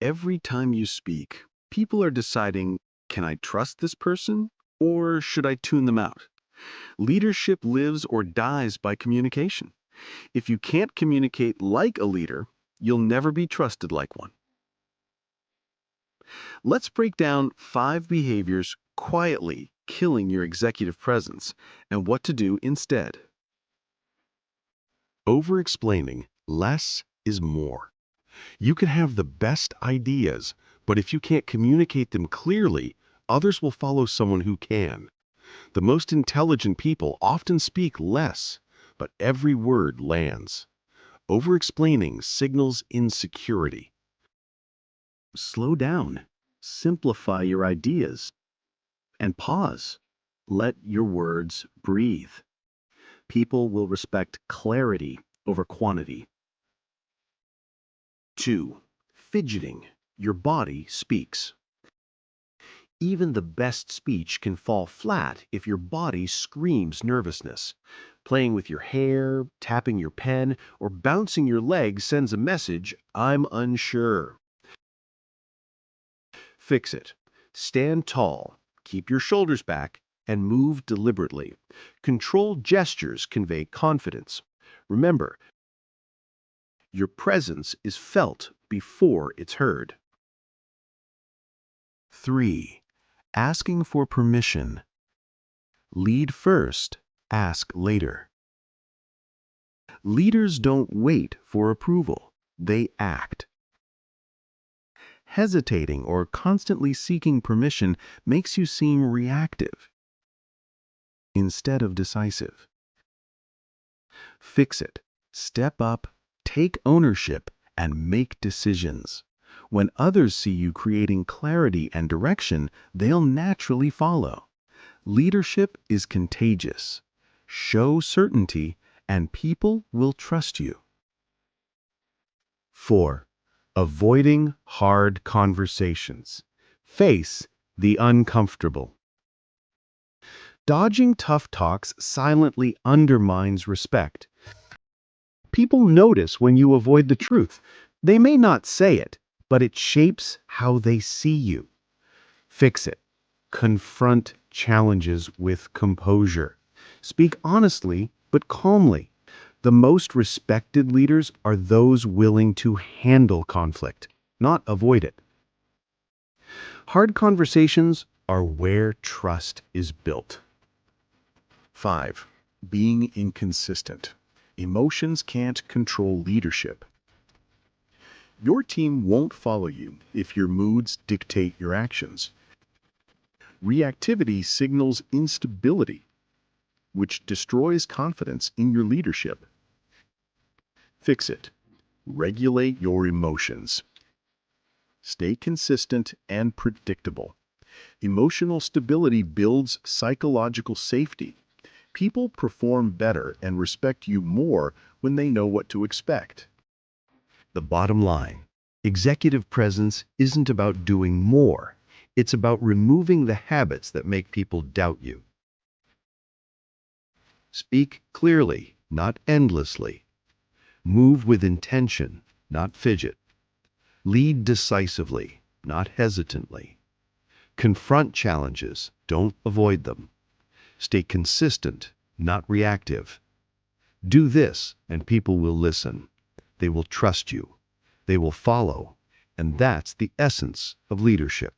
Every time you speak, people are deciding, can I trust this person or should I tune them out? Leadership lives or dies by communication. If you can't communicate like a leader, you'll never be trusted like one. Let's break down 5 behaviors quietly killing your executive presence and what to do instead. Over-explaining less is more. You can have the best ideas, but if you can't communicate them clearly, others will follow someone who can. The most intelligent people often speak less, but every word lands. Over-explaining signals insecurity. Slow down, simplify your ideas, and pause. Let your words breathe. People will respect clarity over quantity. 2. Fidgeting. Your body speaks. Even the best speech can fall flat if your body screams nervousness. Playing with your hair, tapping your pen, or bouncing your legs sends a message, I'm unsure. Fix it. Stand tall, keep your shoulders back, and move deliberately. Controlled gestures convey confidence. Remember, your presence is felt before it's heard. 3. Asking for permission. Lead first, ask later. Leaders don't wait for approval, they act. Hesitating or constantly seeking permission makes you seem reactive instead of decisive. Fix it. Step up, take ownership, and make decisions. When others see you creating clarity and direction, they'll naturally follow. Leadership is contagious. Show certainty, and people will trust you. 4. Avoiding hard conversations. Face the uncomfortable. Dodging tough talks silently undermines respect. People notice when you avoid the truth. They may not say it, but it shapes how they see you. Fix it. Confront challenges with composure. Speak honestly, but calmly. The most respected leaders are those willing to handle conflict, not avoid it. Hard conversations are where trust is built. 5. Being inconsistent. Emotions can't control leadership. Your team won't follow you if your moods dictate your actions. Reactivity signals instability, which destroys confidence in your leadership. Fix it. Regulate your emotions. Stay consistent and predictable. Emotional stability builds psychological safety. People perform better and respect you more when they know what to expect. The bottom line, executive presence isn't about doing more. It's about removing the habits that make people doubt you. Speak clearly, not endlessly. Move with intention, not fidget. Lead decisively, not hesitantly. Confront challenges, don't avoid them. Stay consistent, not reactive. Do this, and people will listen. They will trust you. They will follow. And that's the essence of leadership.